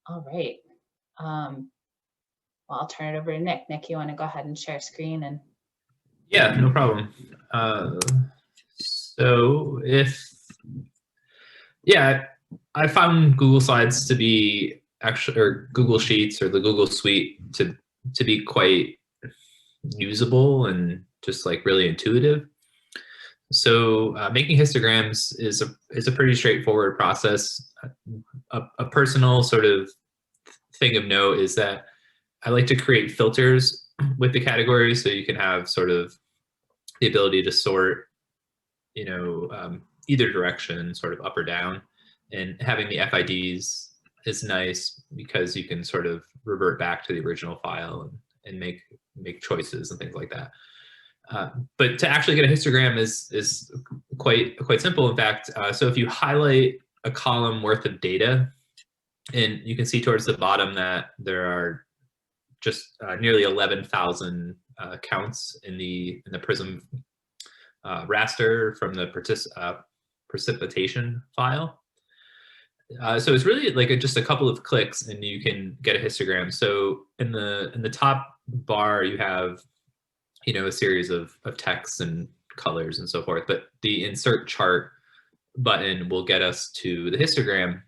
All right. Well, I'll turn it over to Nick. Nick, you want to go ahead and share screen and Yeah, no problem. So yeah, I found Google Slides to be actually, or Google Sheets or the Google Suite to be quite usable and just like really intuitive. So making histograms is a pretty straightforward process. A personal sort of thing of note is that I like to create filters with the categories, so you can have sort of the ability to sort, either direction, sort of up or down. And having the FIDs is nice because you can sort of revert back to the original file and make choices and things like that. But to actually get a histogram is quite simple. In fact, so if you highlight a column worth of data, and you can see towards the bottom that there are just nearly 11,000 counts in the Prism raster from the precipitation file. So it's really like just a couple of clicks and you can get a histogram. So in the top bar you have a series of texts and colors and so forth, but the insert chart button will get us to the histogram.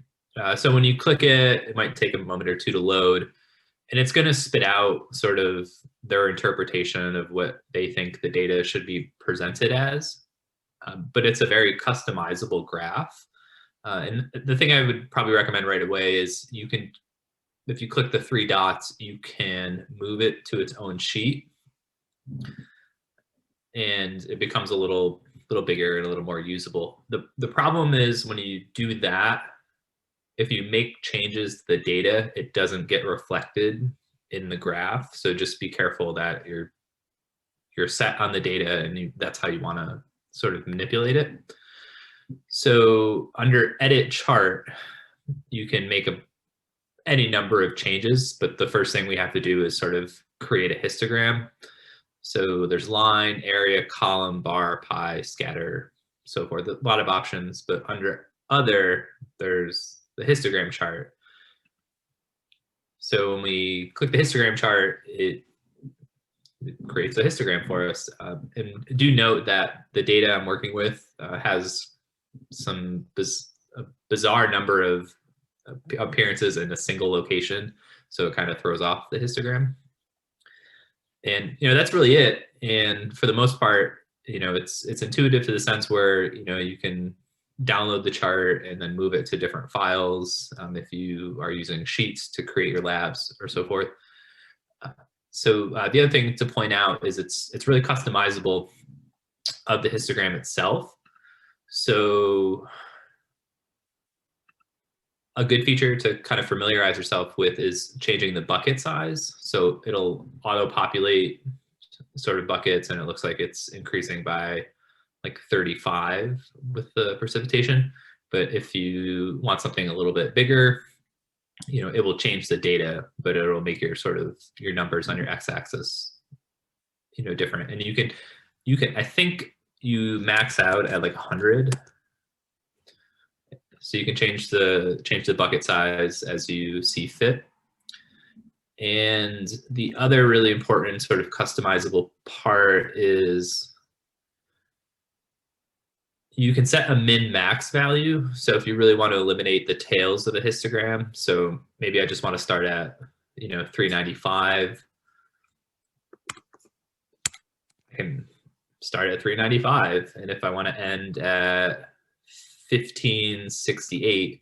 So when you click it, it might take a moment or two to load, and it's going to spit out sort of their interpretation of what they think the data should be presented as. But it's a very customizable graph. And the thing I would probably recommend right away is if you click the three dots, you can move it to its own sheet. And it becomes a little bigger and a little more usable. The problem is when you do that, if you make changes to the data, it doesn't get reflected in the graph. So just be careful that you're set on the data and that's how you want to sort of manipulate it. So under edit chart, you can make any number of changes, but the first thing we have to do is sort of create a histogram. So there's line, area, column, bar, pie, scatter, so forth. A lot of options, but under other, there's the histogram chart. So when we click the histogram chart, it creates a histogram for us. And do note that the data I'm working with has some bizarre number of appearances in a single location. So it kind of throws off the histogram. And that's really it. And for the most part, it's intuitive to the sense where you can download the chart and then move it to different files if you are using sheets to create your labs or so forth. So the other thing to point out is it's really customizable of the histogram itself. So a good feature to kind of familiarize yourself with is changing the bucket size. So it'll auto-populate sort of buckets, and it looks like it's increasing by like 35 with the precipitation. But if you want something a little bit bigger, it will change the data, but it'll make your your numbers on your x-axis, different. And you can, I think you max out at like 100. So you can change the bucket size as you see fit. And the other really important sort of customizable part is you can set a min-max value. So if you really want to eliminate the tails of the histogram, so maybe I just want to start at 395. I can start at 395, and if I want to end at 1568,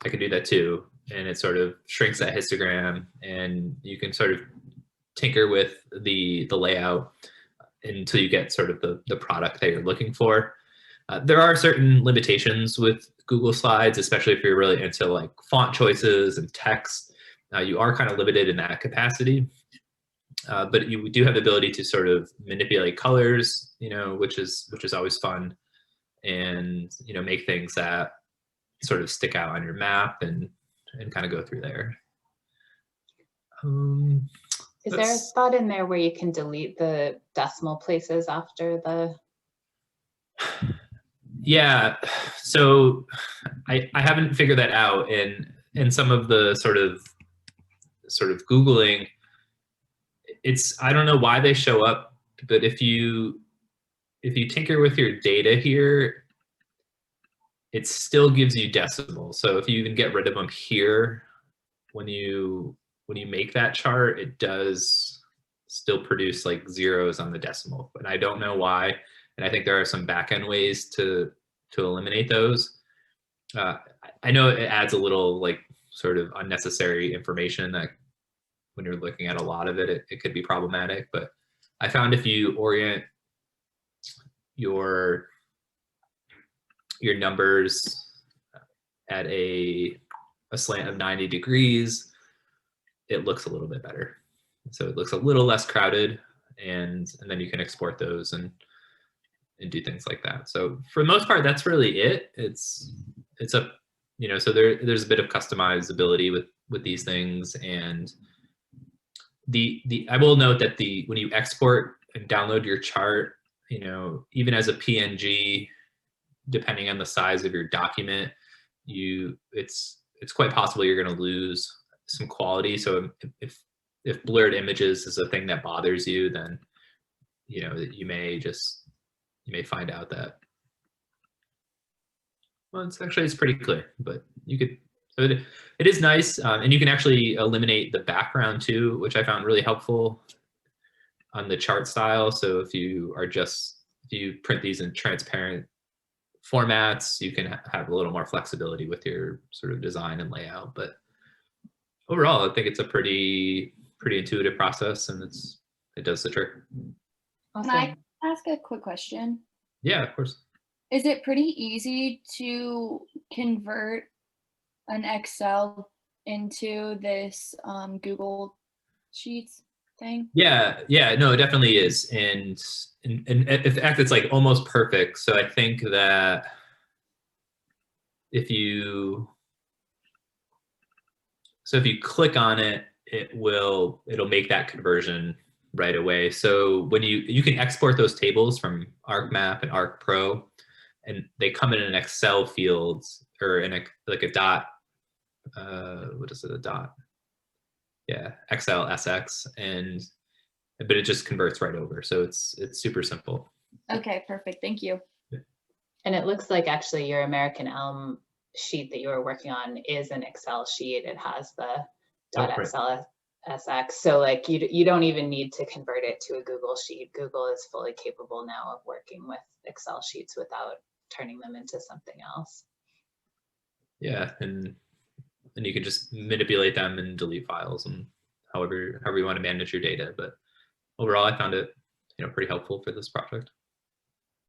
I can do that too. And it sort of shrinks that histogram, and you can sort of tinker with the layout until you get sort of the product that you're looking for. There are certain limitations with Google Slides, especially if you're really into like font choices and text. You are kind of limited in that capacity. But you do have the ability to sort of manipulate colors, which is always fun, and make things that sort of stick out on your map and kind of go through there. Is there a spot in there where you can delete the decimal places after the? Yeah, so I haven't figured that out, and in some of the sort of Googling, I don't know why they show up, but if you tinker with your data here, it still gives you decimals. So if you even get rid of them here, when you make that chart, it does still produce like zeros on the decimal. And I don't know why. And I think there are some back-end ways to eliminate those. I know it adds a little like sort of unnecessary information that when you're looking at a lot of it, it could be problematic. But I found if you orient your numbers at a slant of 90 degrees, it looks a little bit better. So it looks a little less crowded, and then you can export those and do things like that. So for the most part, that's really it. It's a, so there's a bit of customizability with these things. And I will note that when you export and download your chart, even as a PNG, depending on the size of your document, it's quite possible you're going to lose some quality. So if blurred images is a thing that bothers you, then you may find out that, well, it's pretty clear. But you could, so it is nice, and you can actually eliminate the background too, which I found really helpful on the chart style. So if you print these in transparent formats, you can have a little more flexibility with your sort of design and layout. But overall, I think it's a pretty intuitive process, and it does the trick. Awesome. Can I ask a quick question? Yeah, of course. Is it pretty easy to convert an Excel into this Google Sheets thing? Yeah, no, it definitely is. And in fact, it's like almost perfect. So I think that if you click on it, it'll make that conversion right away. So when you can export those tables from ArcMap and ArcPro, and they come in an Excel field or in a dot. What is it? A dot? Yeah, XLSX, but it just converts right over. So it's super simple. Okay, perfect. Thank you. And it looks like actually your American Elm sheet that you were working on is an Excel sheet. It has the .xlsx. So like you don't even need to convert it to a Google sheet. Google is fully capable now of working with Excel sheets without turning them into something else. Yeah, and you can just manipulate them and delete files and however you want to manage your data. But overall, I found it pretty helpful for this project.